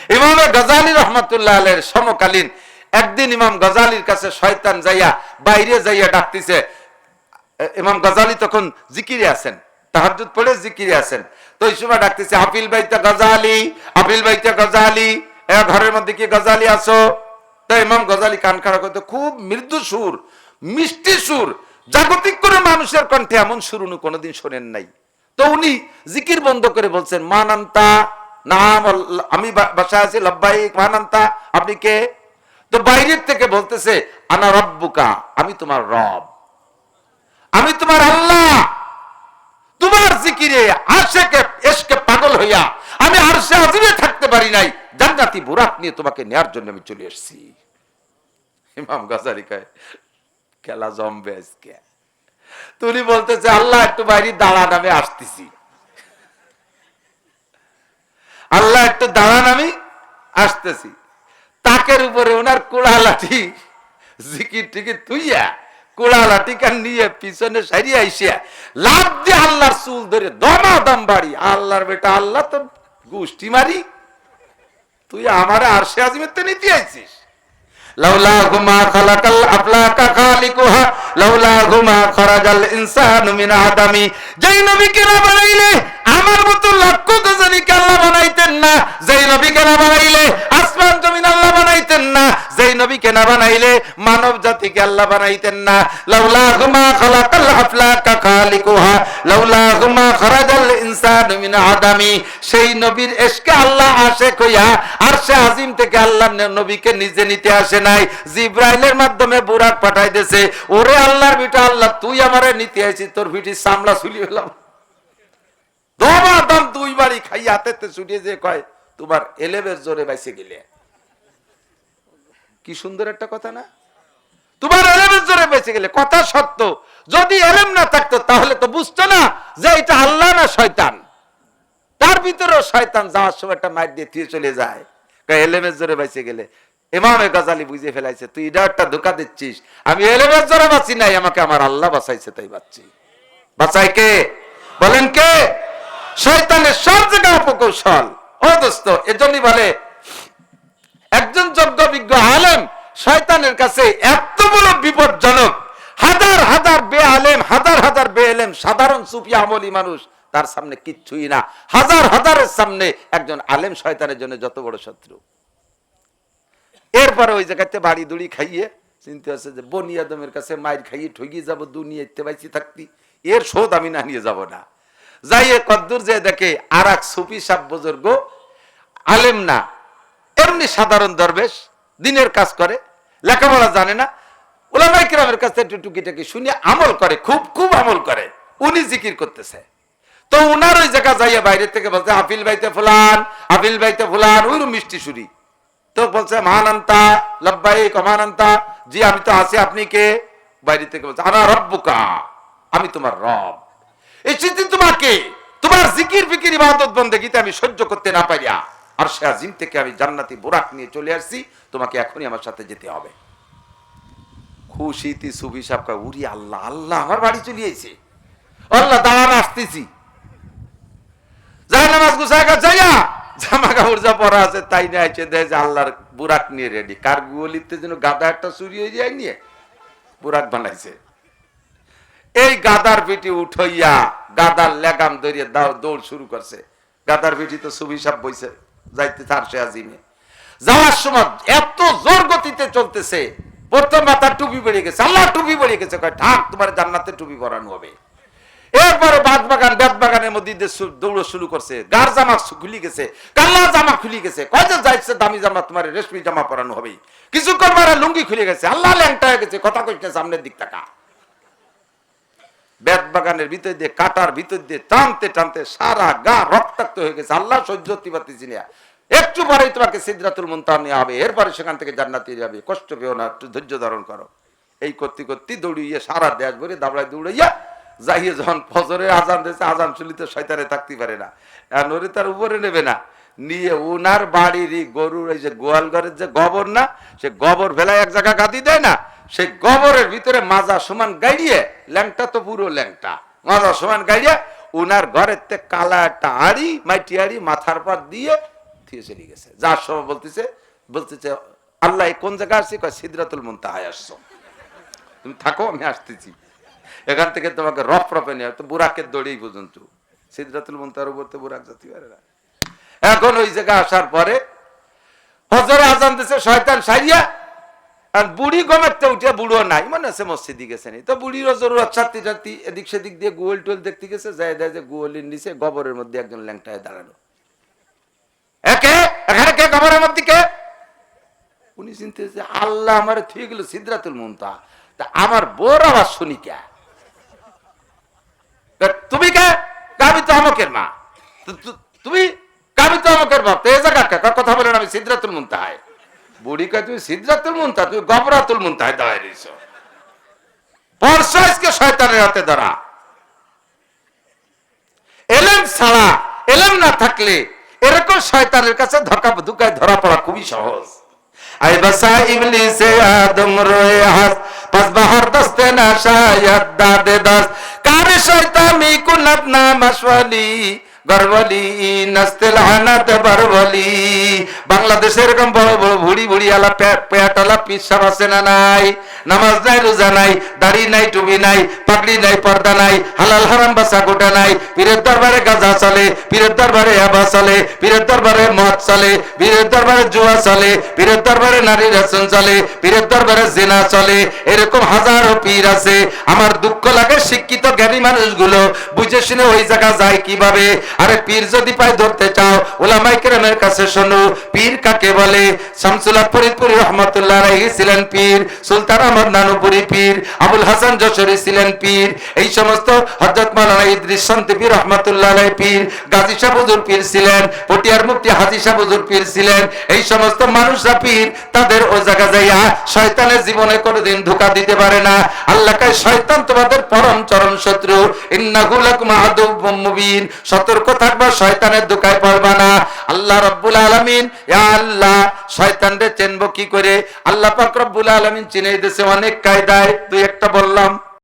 ইমাম গজালি রাহমাতুল্লাহ আলাইহির সমকালীন একদিন ইমাম গজালির কাছে শয়তান যাইয়া বাইরে যাইয়া ডাকতেছে। ইমাম গজালি তখন জিকিরে আছেন, তাহাজ্জুদ পড়ে জিকিরে আছেন। তো এই সময় ডাকতেছে, আপিল বাইতে গজালি, আপিল বাইতে গজালি, ঘরের মধ্যে কি গজালি আছো? তো ইমাম গজালি কান খাড়া করতে, খুব মৃদু সুর, মিষ্টি সুর, জাগতিক করে মানুষের কণ্ঠে এমন সুর উনি কোনোদিন শোনেন নাই। তো উনি জিকির বন্ধ করে বলছেন, মানান্তা, নাম আমি বাসায় আছি, লাব্বাইক, মানান্তা, আপনি কে? তো বাইরের থেকে বলতেছে, আনা রব্বুকা, আমি তোমার রব, আমি তোমার আল্লাহ। তোমার জিকিরে আশেকে এশকে পাগল হইয়া আমি আরশে আজিমে থাকতে পারি নাই, জান্নাতি বুরাক নিয়ে তোমাকে নেয়ার জন্য আমি চলে এসেছি। ইমাম গজালি কয়, খেলা জমবে আজকে। তুমি বলতেছে, আল্লাহ একটু বাইরে দাঁড়ান, আমি আসতেছি। আল্লাহ একটু দাঁড়ান, আমি আসতেছি। তাকের উপরে ওনার কোড়া লাঠি, জিকির টিকির তুইয়া কোড়া লাঠি কান নিয়ে পিছনে সারিয়ে আইসিয়া লাভ দিয়ে আল্লাহর চুল ধরে দমাদম বাড়ি, আল্লাহর বেটা, আল্লাহ তো গুষ্টি মারি, তুই আমার আরশে আজিমেতে নিতে আইছিস। লাউলাহু মা খালাকাল আফলাকা খালিকুহা লাউলাহু মা খরাজাল ইনসানু মিন আদামি। যেই নবীকে না বানাইলে আমার মতো লক্ষ গজনীকে আল্লাহ বানাইতেন না, যেই নবীকে না বানাইলে আসমান জমিন আল্লাহ বানাইতেন না, যেই নবীকে না বানাইলে মানব জাতিকে আল্লাহ বানাইতেন না। লাউলাহু মা খালাকাল আফলাকা খালিকুহা লাউলাহু মা খরাজাল ইনসানু মিন আদামি। সেই নবীর ইশকে আল্লাহ আশিক হইয়া আরশে আজিম থেকে আল্লাহ নবীকে নিজে নিতে আসে নাই, জিব্রাইলের মাধ্যমে বুরাক পাঠাই দিয়েছে। ওরে আল্লাহর বেটা, আল্লাহ তুই আমারে নিতে আইছিস, তোর ভিটি সামলা ছুলি হলাম। দমাদম দুই বাড়ি খাই হাতেতে ছুটিয়ে যে কয়, তোমার এলেমের জোরে বাইসে গেলে। কি সুন্দর একটা কথা না? তোমার এলেমের জোরে বেঁচে গেলে। কথা সত্য। যদি এলেম না থাকতো তাহলে তো বুঝতো না যে এটা আল্লাহ না শয়তান। তার ভিতরেও শয়তান যাওয়ার সময় একটা মাইর দিয়ে দিয়ে চলে যায়, এলেমের জোরে বেঁচে গেলে। ইমামে গজালি বুঝে ফেলাইছে, তুই এটা একটা ধোঁকা দিচ্ছিস, আমি এলেমের জোরে বাঁচি নাই, আমাকে আমার আল্লাহ বাঁচাইছে তাই বাঁচছি। বাঁচাই কে? বলেন কে? শয়তানের সব জায়গায় অপকৌশল। ও দোস্ত, এজন্যই বলে একজন যোগ্য বিজ্ঞ আলেম শয়তানের কাছে এত বড় বিপজ্জনক। হাজার হাজার বেআলেম, হাজার হাজার বেআলেম সাধারণ সুফি আমলি মানুষ তার সামনে কিচ্ছুই না। হাজার হাজারের সামনে একজন আলেম শয়তানের জন্য যত বড় শত্রু। এরপরে ওই জায়গাতে বাড়ি দুড়ি খাইয়ে চিন্তা হচ্ছে যে বনি আদমের কাছে মাইর খাইয়ে ঠগিয়ে যাবো, দুনিয়াতে বাইচি থাকতি, এর শোধ আমি না নিয়ে যাব না। যাইয়ে কদ্দুর যে দেখে আর এক সুফি সাব বুজুর্গ, আলেম না, এমনি সাধারণ দরবেশ, দিনের কাজ করে, লেখাপড়া জানে না, উলামায়ে কিরামের কাছে একটু টুকিটাকি শুনে আমল করে, খুব খুব আমল করে। উনি জিকির করতেছে, তো উনার ওই জায়গা যাইয়া বাইরে থেকে বলছে, আপিল বাইতে ফুলান, আপিল বাইতে ফুলান, ওই মিষ্টি সুরি। তো বলছে, মানান্তা, লাব্বাইক, মানান্তা, জি আমি তো আছি, আপনি কে? বাইরে থেকে বলছে, আনা রব্বুকা, আমি তোমার রব। এই চিন্তা তোমাকে তোমার জিকির ফিকির ইবাদত বন্দেগীতে আমি সহ্য করতে না পারিয়া আরশে আজিম থেকে আমি জান্নাতি বুরাক নিয়ে চলে আসছি, তোমাকে এখনই আমার সাথে যেতে হবে। খুশিতে সুফি সাহেব কয়, উরি আল্লাহ, আল্লাহ আমার বাড়ি চলে এসেছে, আল্লাহ দাঁড়ান আসতেছি। যাই নামাজ গুছায় যাইয়া জামা কাপড় যা পরা আছে তাই নিয়ে আইছে, দেয় যে আল্লাহর বুরাক নিয়ে রেডি। কার গুলিতে যেন গাদা একটা চুরি হয়ে যায়, নিয়ে বুরাক বানাইছে। এই গাদার পিটি উঠাইয়া গাদার লেগাম ধরিয়ে দৌড় শুরু করছে। গাদার পিটি তো সুফি সাহেব বইছে যাইতে আরশে আজিমে। যাওয়ার সময় এত জোর গতিতে চলতেছে, প্রথম মাথার টুপি বেড়ে গেছে, আল্লাহ টুপি বেড়ে গেছে, কয় ঢাক, তোমার জান্নাতে টুপি পরানো হবে। এরপরে বাদ বাগান বেদ বাগানের মধ্যে দৌড় শুরু করছে, গার জামা খুলি গেছে, কাল্লা জামা খুলি গেছে, কয় যে যাইছে দামি জামা, তোমার রেশমি জামা পরানো হবে। কিছুক্ষণ পরে লুঙ্গি খুলে গেছে, আল্লাহ ল্যাংটা হয়ে গেছে, কথা কইছে সামনের দিক টাকা। বেদ বাগানের ভিতর দিয়ে, কাটার ভিতর দিয়ে টানতে টানতে সারা গা রক্তাক্ত হয়ে গেছে। আল্লাহ সহ্য করতে পারতেছি না, একটু পরেই তোমাকে সিদরাতুল মুনতাহা নেওয়া হবে, এরপরে সেখান থেকে জান্নাতে যাবে, কষ্ট পেও না, একটু ধৈর্য ধারণ করো। এই করতে করতে দৌড়িয়ে সারা দেশ ভরে দাবড়ায় দৌড়াইয়া যাইয়ে যখন ফজরের আজান দিয়েছে, আজান শুনলে শয়তানে থাকতে পারে না, নরে তার উপরে নেবে না, নিয়ে ওনার বাড়ির গরুর এই যে গোয়াল ঘরের যে গোবর না, সে গোবর ফেলায় এক জায়গা গাদি দেয় না, সেই গোবরের ভিতরে মাজা সমান গাইড়িয়ে, ল্যাংটা তো পুরো ল্যাংটা, মাজা সমান গাইড়িয়ে ওনার ঘরের থেকে কালা একটা হাড়ি, মাটি হাড়ি মাথার পর দিয়ে থিয়ে চলে গেছে। যার সময় বলতেছে আল্লাহ কোন জায়গা আসছি, কয় সিদরাতুল মুনতাহায় আসছো, তুমি থাকো আমি আসতেছি, এখান থেকে তোমাকে রফে নিয়ে তো বুরাকের দড়ি পর্যন্ত, সিদরাতুল মুনতাহার উপর তো বুরাক যেতে পারে না। এখন ওই জায়গায় আসার পরে হজরে আজান দিছে, শয়তান সারিয়া, আর বুড়ি গমেরতে উঠে, বুড়ো নাই, মনে আছে মসজিদে গেছে নি, তো বুড়িরও জরুরত ছাড়তে ছাড়তে এদিক সেদিক দিয়ে গোল টোল দেখতে গেছে, যাই দেয় যে গোয়ালির নিচে গোবরের মধ্যে একজন ল্যাংটায় দাঁড়ানো। এখানে কে গোবরের মধ্যে কে? উনি চিনতে যে আল্লাহ আমার থুয়ে গেল সিদরাতুল মুনতাহা, তা আমার বোর আওয়াজ শুনি কে? তুমি কে? আমি তো আমকের মা। তুমি? আমি তো আমকের বাপ। এই জায়গা কথা বলেন, আমি সিদরাতুল মুনতাহায়। বুড়ি কয় তুমি সিদরাতুল মুনতাহা, তুমি গবরাতুল মুনতাহায় দাঁড়ায় রইছ। পরশাইজকে শয়তানের হাতে ধরা। এলেম ছাড়া, এলেম না থাকলে এরকম শয়তানের কাছে ধোকায় ধরা পড়া খুবই সহজ। আই বাসা ইবলিসে আদম রয়ে হাস পাস বাহার দস্তে না শায়াদ দাদে দাস কারে শয়তানি কুনাত না মাসওয়ালি গরবলি নাস্তেল হানাত বরবলি। বাংলাদেশে এরকম বড় বড় ভুড়ি ভুড়ি আলা পেটালা পিসাব আছে না নাই? নামাজ নাই, রোজা নাই, দাড়ি নাই, টুপি নাই, পাগড়ি নাই, পর্দা নাই, হালাল হারাম বাসা গোটা নাই, পীরের দরবারে গাঁজা চলে, পীরের দরবারে আবা চলে, পীরের দরবারে মদ চলে, পীরের দরবারে জুয়া চলে, পীরের দরবারে নারী রাসন চলে, পীরের দরবারে জিনা চলে। এরকম হাজারো পীর আছে। আমার দুঃখ লাগে শিক্ষিত জ্ঞানী মানুষগুলো বুঝে শুনে ওই জায়গা যায় কিভাবে? আরে পীর যদি পায় ধরতে চাও, উলামায়ে কেরামের কাছে শোনো পীর কাকে বলে। শামসুল হক ফরিদপুরি রহমাতুল্লাহ আলাইহি ছিলেন পীর, সুলতান আহমদ নানুপুরি পীর, আবুল হাসান যশোরী ছিলেন পীর, এই সমস্ত হযরত মাওলানা ইদ্রিস শান্তিপি রহমাতুল্লাহ আলাইহি পীর, গাজী শাহ হুজুর পীর ছিলেন, পটিয়ার মুফতি হাজী শাহ হুজুর পীর ছিলেন। এই সমস্ত মানুষরা পীর, তাদের ও জায়গা যাইয়া শয়তানের জীবনে কোনোদিন ধোঁকা দিতে পারে না। আল্লাহ কয় শয়তান তোমাদের পরম চরম শত্রু, ইন্নাহু লাকুম আদুউম মুবিন, সতর্ক থাকবা, শয়তানের ধোঁকায় পড়বা না। আল্লাহ রাব্বুল আলামিন, ইয়া আল্লাহ শয়তানরে চিনব কি করে? আল্লাহ পাক রব্বুল আলামিন চিনে দিয়েছে অনেক কায়দায়, দুই একটা বললাম।